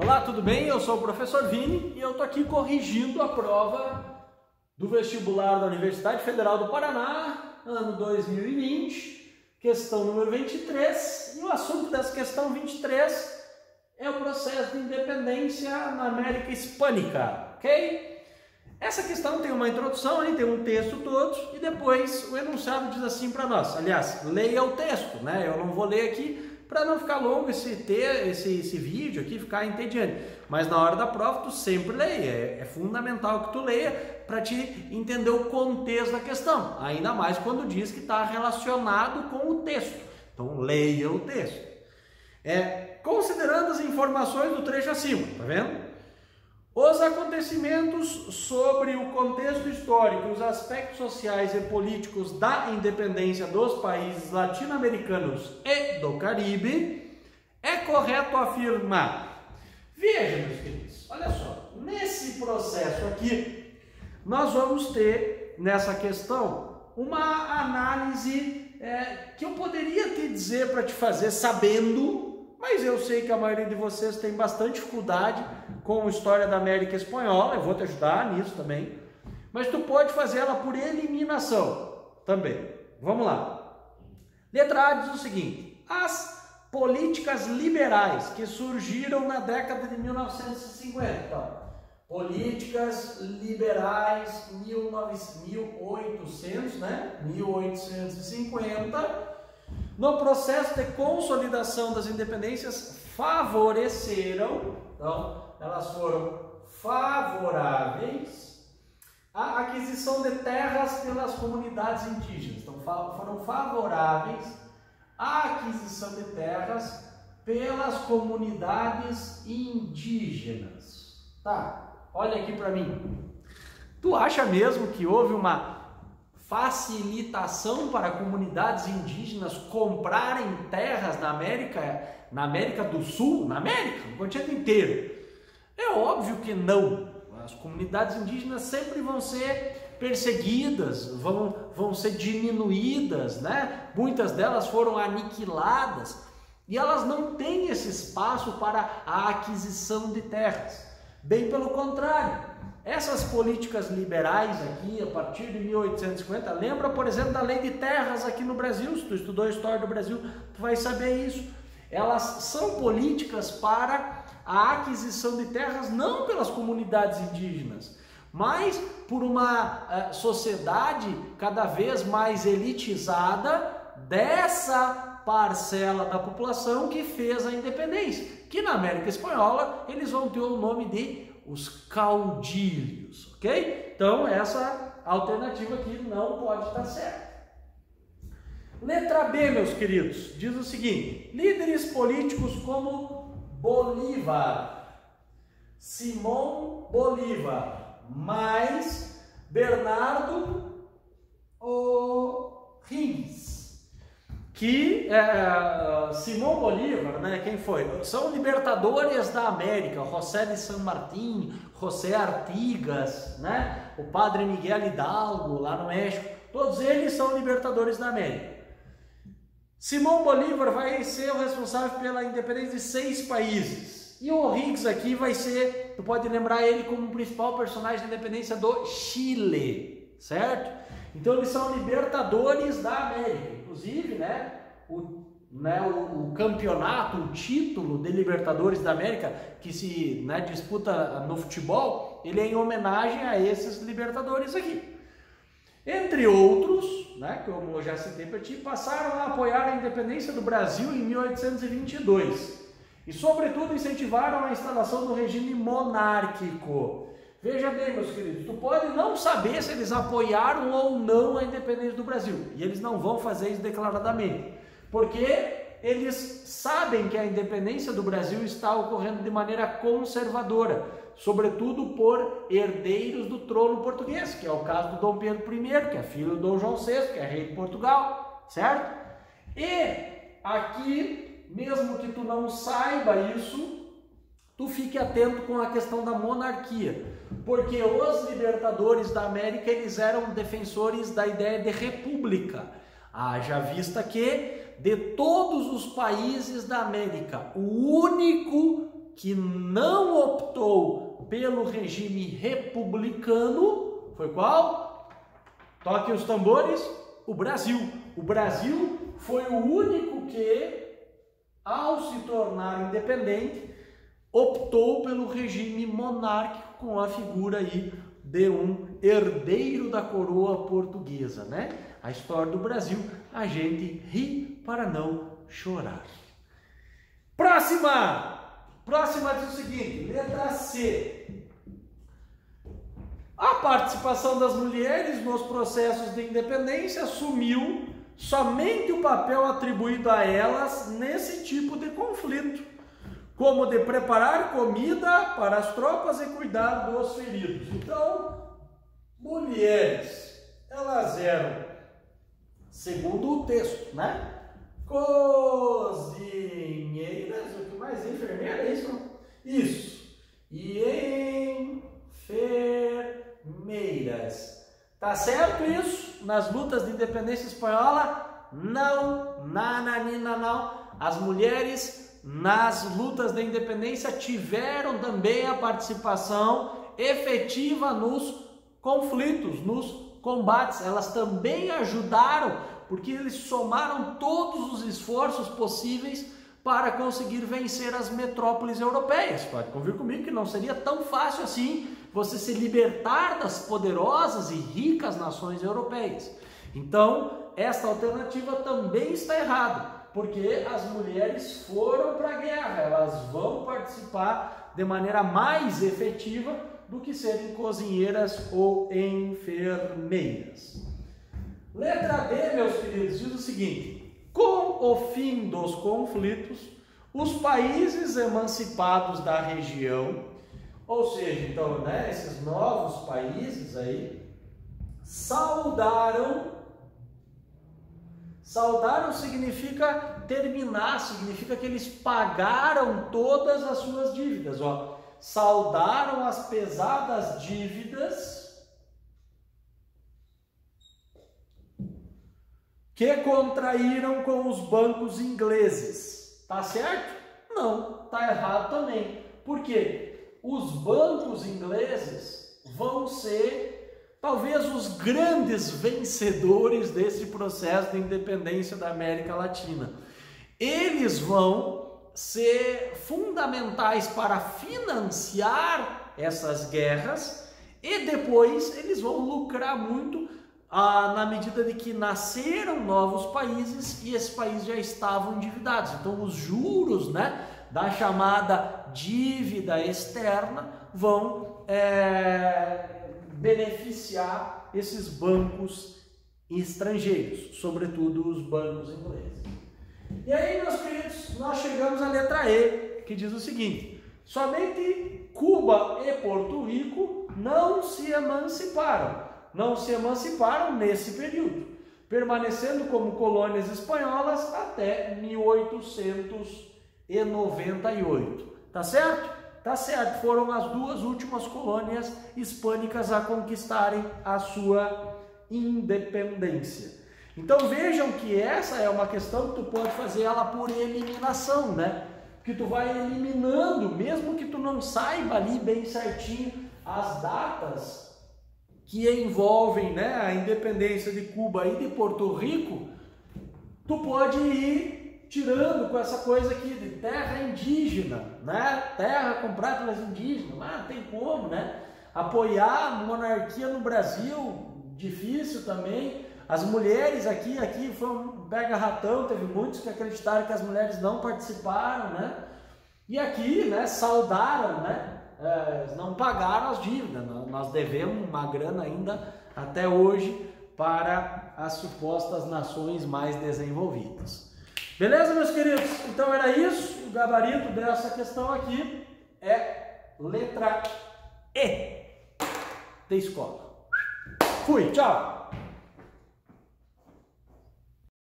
Olá, tudo bem? Eu sou o professor Vini e eu estou aqui corrigindo a prova do vestibular da Universidade Federal do Paraná, ano 2020, questão número 23, e o assunto dessa questão 23 é o processo de independência na América Hispânica, ok? Essa questão tem uma introdução, tem um texto todo, e depois o enunciado diz assim para nós. Aliás, leia o texto, né? Eu não vou ler aqui para não ficar longo esse vídeo aqui, ficar entediante. Mas na hora da prova tu sempre leia, é fundamental que tu leia para te entender o contexto da questão, ainda mais quando diz que está relacionado com o texto. Então leia o texto. Considerando as informações do trecho acima, tá vendo? Os acontecimentos sobre o contexto histórico e os aspectos sociais e políticos da independência dos países latino-americanos e do Caribe, é correto afirmar. Veja, meus queridos, olha só, nesse processo aqui, nós vamos ter, nessa questão, uma análise que eu poderia te dizer para te fazer sabendo, mas eu sei que a maioria de vocês tem bastante dificuldade com a história da América Espanhola, eu vou te ajudar nisso também, mas tu pode fazer ela por eliminação também. Vamos lá. Letra A diz o seguinte: as políticas liberais que surgiram na década de 1950. Então, políticas liberais 1850, no processo de consolidação das independências, favoreceram, então, elas foram favoráveis à aquisição de terras pelas comunidades indígenas. Então, foram favoráveis à aquisição de terras pelas comunidades indígenas. Tá, olha aqui para mim. Tu acha mesmo que houve uma facilitação para comunidades indígenas comprarem terras na América do Sul, no continente inteiro? É óbvio que não. As comunidades indígenas sempre vão ser perseguidas, vão ser diminuídas, né? Muitas delas foram aniquiladas e elas não têm esse espaço para a aquisição de terras. Bem pelo contrário. Essas políticas liberais aqui, a partir de 1850, lembra, por exemplo, da lei de terras aqui no Brasil. Se tu estudou a história do Brasil, tu vai saber isso. Elas são políticas para a aquisição de terras não pelas comunidades indígenas, mas por uma sociedade cada vez mais elitizada dessa parcela da população que fez a independência, que na América Espanhola eles vão ter o nome de os caudilhos, ok? Então essa alternativa aqui não pode estar certa. Letra B, meus queridos, diz o seguinte: líderes políticos como Bolívar, Simão Bolívar, mais Bernardo O'Higgins, que Simão Bolívar, né, quem foi? São libertadores da América, José de San Martín, José Artigas, né, o padre Miguel Hidalgo lá no México, todos eles são libertadores da América. Simão Bolívar vai ser o responsável pela independência de 6 países, e o O'Higgins aqui vai ser, tu pode lembrar ele como o principal personagem da independência do Chile, certo? Então eles são libertadores da América. Inclusive, o campeonato, o título de Libertadores da América que se disputa no futebol, ele é em homenagem a esses libertadores aqui. Entre outros, como eu já citei para ti, passaram a apoiar a independência do Brasil em 1822 e, sobretudo, incentivaram a instalação do regime monárquico. Veja bem, meus queridos, tu pode não saber se eles apoiaram ou não a independência do Brasil. E eles não vão fazer isso declaradamente. Porque eles sabem que a independência do Brasil está ocorrendo de maneira conservadora. Sobretudo por herdeiros do trono português, que é o caso do Dom Pedro I, que é filho do Dom João VI, que é rei de Portugal, certo? E aqui, mesmo que tu não saiba isso, tu fique atento com a questão da monarquia. Porque os libertadores da América, eles eram defensores da ideia de república. Haja vista que, de todos os países da América, o único que não optou pelo regime republicano foi qual? Toquem os tambores, o Brasil. O Brasil foi o único que, ao se tornar independente, optou pelo regime monárquico com a figura aí de um herdeiro da coroa portuguesa, né? A história do Brasil, a gente ri para não chorar. Próxima diz o seguinte, letra C. A participação das mulheres nos processos de independência assumiu somente o papel atribuído a elas nesse tipo de conflito, como de preparar comida para as tropas e cuidar dos feridos. Então, mulheres, elas eram, segundo o texto, né? Cozinheiras, o que mais? Enfermeira, é isso? Isso. E enfermeiras. Tá certo isso? Nas lutas de independência espanhola? Não, nananina, não. As mulheres nas lutas da independência tiveram também a participação efetiva nos conflitos, nos combates. Elas também ajudaram, porque eles somaram todos os esforços possíveis para conseguir vencer as metrópoles europeias. Pode convir comigo que não seria tão fácil assim você se libertar das poderosas e ricas nações europeias. Então, esta alternativa também está errada, porque as mulheres foram para a guerra, elas vão participar de maneira mais efetiva do que serem cozinheiras ou enfermeiras. Letra D, meus queridos, diz o seguinte: com o fim dos conflitos, os países emancipados da região, ou seja, então, né, esses novos países aí, saudaram significa terminar, significa que eles pagaram todas as suas dívidas, ó. Saudaram as pesadas dívidas que contraíram com os bancos ingleses. Tá certo? Não, tá errado também. Por quê? Os bancos ingleses vão ser talvez os grandes vencedores desse processo de independência da América Latina. Eles vão ser fundamentais para financiar essas guerras e depois eles vão lucrar muito na medida de que nasceram novos países e esses países já estavam endividados. Então os juros, né, da chamada dívida externa vão beneficiar esses bancos estrangeiros, sobretudo os bancos ingleses. E aí, meus queridos, nós chegamos à letra E, que diz o seguinte: somente Cuba e Porto Rico não se emanciparam nesse período, permanecendo como colônias espanholas até 1898. Tá certo? Tá certo, foram as duas últimas colônias hispânicas a conquistarem a sua independência. Então vejam que essa é uma questão que tu pode fazer ela por eliminação, né? Que tu vai eliminando, mesmo que tu não saiba ali bem certinho as datas que envolvem, né, a independência de Cuba e de Porto Rico, tu pode ir tirando com essa coisa aqui de terra indígena, né? Terra comprada pelas indígenas, mas não tem como, né? Apoiar a monarquia no Brasil, difícil também. As mulheres aqui foi um pega-ratão, teve muitos que acreditaram que as mulheres não participaram, né? E aqui, né, saudaram, né? Não pagaram as dívidas, nós devemos uma grana ainda até hoje para as supostas nações mais desenvolvidas. Beleza, meus queridos? Então era isso, o gabarito dessa questão aqui é letra E de escola. Fui, tchau!